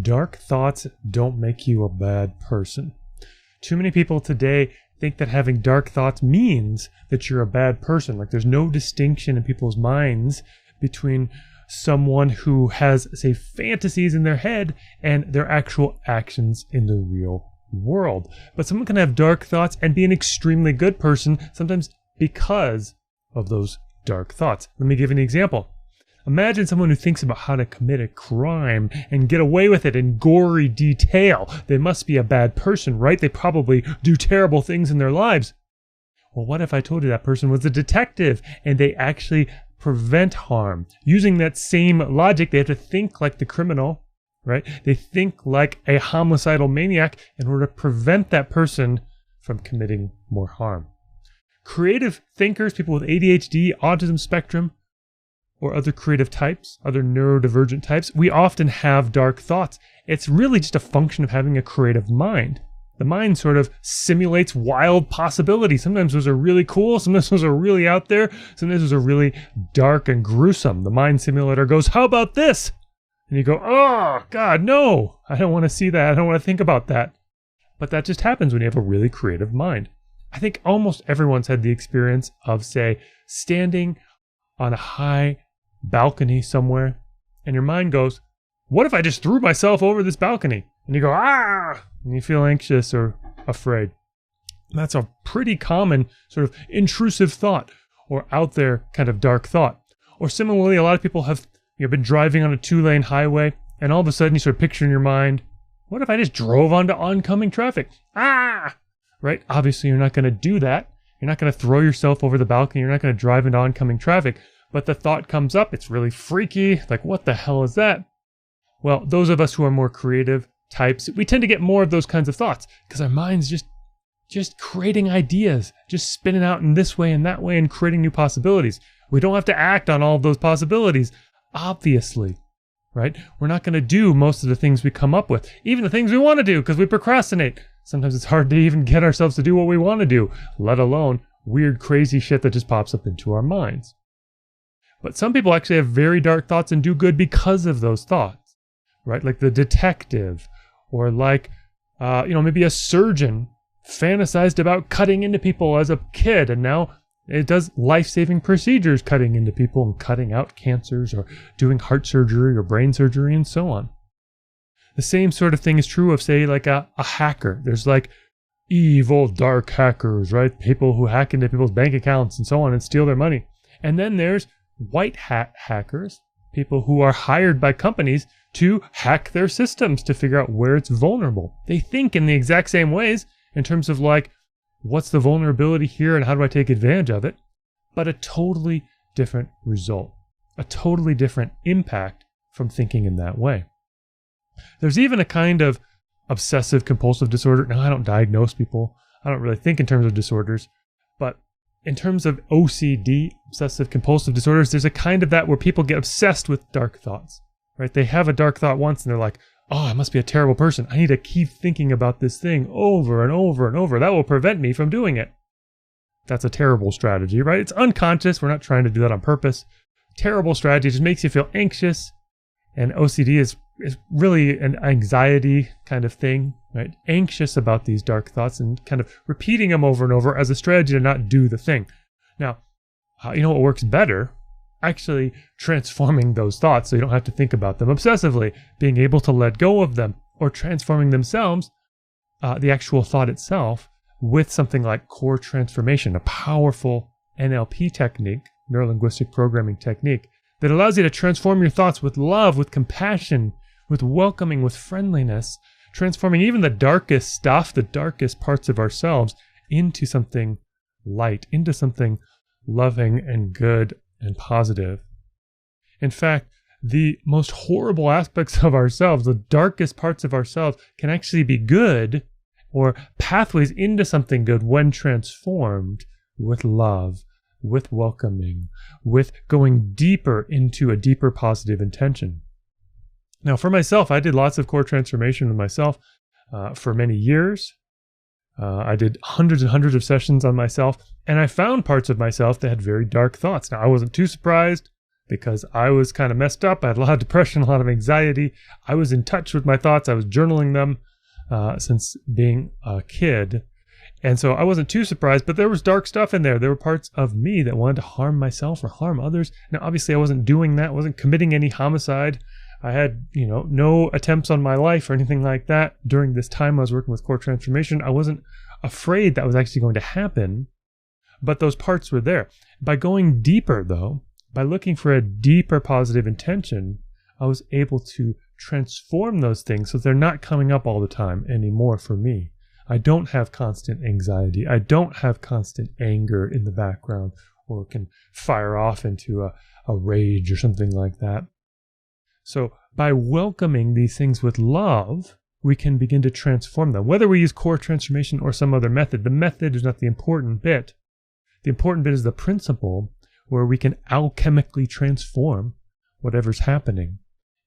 dark thoughts don't make you a bad person. Too many people today think that having dark thoughts means that you're a bad person. Like there's no distinction in people's minds between someone who has, say, fantasies in their head and their actual actions in the real world. But someone can have dark thoughts and be an extremely good person, sometimes because of those dark thoughts. Let me give you an example. Imagine someone who thinks about how to commit a crime and get away with it in gory detail. They must be a bad person, right? They probably do terrible things in their lives. Well, what if I told you that person was a detective and they actually prevent harm? Using that same logic, they have to think like the criminal, right? They think like a homicidal maniac in order to prevent that person from committing more harm. Creative thinkers, people with ADHD, autism spectrum, or other creative types, other neurodivergent types, we often have dark thoughts. It's really just a function of having a creative mind. The mind sort of simulates wild possibilities. Sometimes those are really cool, sometimes those are really out there, sometimes those are really dark and gruesome. The mind simulator goes, how about this? And you go, oh, God, no, I don't want to see that. I don't want to think about that. But that just happens when you have a really creative mind. I think almost everyone's had the experience of, say, standing on a high balcony somewhere, and your mind goes, what if I just threw myself over this balcony? And you go, ah, and you feel anxious or afraid. And that's a pretty common sort of intrusive thought or out there kind of dark thought. Or similarly, a lot of people have been driving on a 2-lane highway, and all of a sudden you sort of picture in your mind, what if I just drove onto oncoming traffic? Ah, right? Obviously, you're not going to do that. You're not going to throw yourself over the balcony. You're not going to drive into oncoming traffic. But the thought comes up, it's really freaky, like what the hell is that? Well, those of us who are more creative types, we tend to get more of those kinds of thoughts because our mind's just creating ideas, just spinning out in this way and that way and creating new possibilities. We don't have to act on all of those possibilities, obviously, right? We're not going to do most of the things we come up with, even the things we want to do because we procrastinate. Sometimes it's hard to even get ourselves to do what we want to do, let alone weird, crazy shit that just pops up into our minds. But some people actually have very dark thoughts and do good because of those thoughts, right? Like the detective, or like, maybe a surgeon fantasized about cutting into people as a kid, and now it does life-saving procedures cutting into people and cutting out cancers or doing heart surgery or brain surgery and so on. The same sort of thing is true of, say, like a hacker. There's like evil, dark hackers, right? People who hack into people's bank accounts and so on and steal their money. And then there's white hat hackers, people who are hired by companies to hack their systems to figure out where it's vulnerable. They think in the exact same ways in terms of like, what's the vulnerability here and how do I take advantage of it? But a totally different result, a totally different impact from thinking in that way. There's even a kind of obsessive compulsive disorder. Now, I don't diagnose people. I don't really think in terms of disorders, but in terms of OCD, obsessive compulsive disorders, there's a kind of that where people get obsessed with dark thoughts, right? They have a dark thought once and they're like, oh, I must be a terrible person. I need to keep thinking about this thing over and over and over. That will prevent me from doing it. That's a terrible strategy, right? It's unconscious. We're not trying to do that on purpose. Terrible strategy just makes you feel anxious. And OCD is really an anxiety kind of thing, right? Anxious about these dark thoughts and kind of repeating them over and over as a strategy to not do the thing. Now, you know what works better? Actually transforming those thoughts so you don't have to think about them obsessively, being able to let go of them, or transforming themselves, the actual thought itself, with something like core transformation, a powerful NLP technique, neuro-linguistic programming technique, that allows you to transform your thoughts with love, with compassion, with welcoming, with friendliness, transforming even the darkest stuff, the darkest parts of ourselves, into something light, into something loving and good and positive. In fact, the most horrible aspects of ourselves, the darkest parts of ourselves, can actually be good, or pathways into something good when transformed with love, with welcoming, with going deeper into a deeper positive intention. Now, for myself, I did lots of core transformation with myself for many years. I did hundreds and hundreds of sessions on myself, and I found parts of myself that had very dark thoughts. Now, I wasn't too surprised. because I was kind of messed up. I had a lot of depression, a lot of anxiety. I was in touch with my thoughts. I was journaling them since being a kid. And so I wasn't too surprised, but there was dark stuff in there. There were parts of me that wanted to harm myself or harm others. Now, obviously, I wasn't doing that. I wasn't committing any homicide. I had, no attempts on my life or anything like that during this time I was working with Core Transformation. I wasn't afraid that was actually going to happen, but those parts were there. By going deeper, though, by looking for a deeper positive intention, I was able to transform those things so they're not coming up all the time anymore for me. I don't have constant anxiety. I don't have constant anger in the background or can fire off into a rage or something like that. So by welcoming these things with love, we can begin to transform them. Whether we use Core Transformation or some other method, the method is not the important bit. The important bit is the principle where we can alchemically transform whatever's happening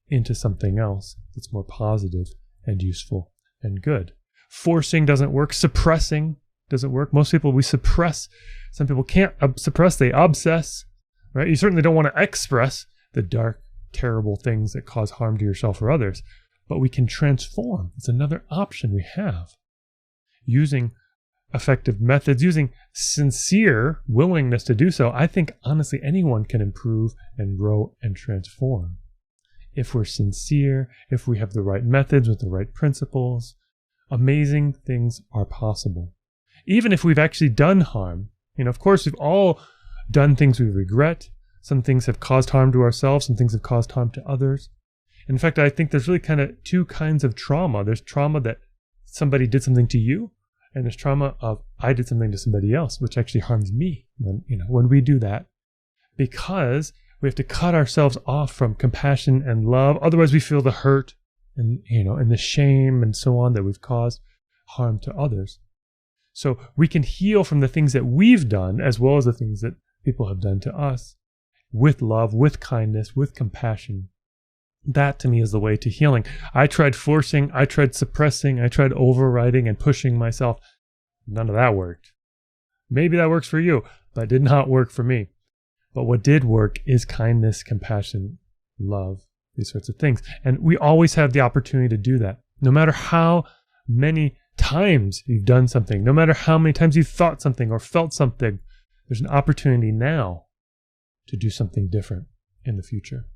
into something else that's more positive and useful and good. Forcing doesn't work. Suppressing doesn't work. Most people, we suppress. Some people can't suppress, they obsess, right? You certainly don't want to express the dark, terrible things that cause harm to yourself or others, but we can transform. It's another option we have. Using effective methods, using sincere willingness to do so, I think honestly anyone can improve and grow and transform. If we're sincere, if we have the right methods with the right principles, amazing things are possible. Even if we've actually done harm, of course we've all done things we regret. Some things have caused harm to ourselves, some things have caused harm to others. In fact, I think there's really kind of two kinds of trauma. There's trauma that somebody did something to you, and there's trauma of I did something to somebody else, which actually harms me when we do that, because we have to cut ourselves off from compassion and love. Otherwise, we feel the hurt and the shame and so on that we've caused harm to others. So we can heal from the things that we've done as well as the things that people have done to us with love, with kindness, with compassion. That to me is the way to healing. I tried forcing, I tried suppressing, I tried overriding and pushing myself. None of that worked. Maybe that works for you, but it did not work for me. But what did work is kindness, compassion, love, these sorts of things. And we always have the opportunity to do that. No matter how many times you've done something, no matter how many times you've thought something or felt something, there's an opportunity now to do something different in the future.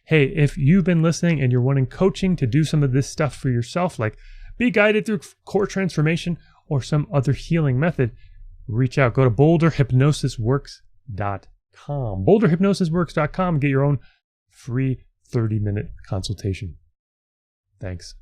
Hey, if you've been listening and you're wanting coaching to do some of this stuff for yourself, like be guided through Core Transformation or some other healing method, reach out. Go to BoulderHypnosisWorks.com. BoulderHypnosisWorks.com. Get your own free 30-minute consultation. Thanks.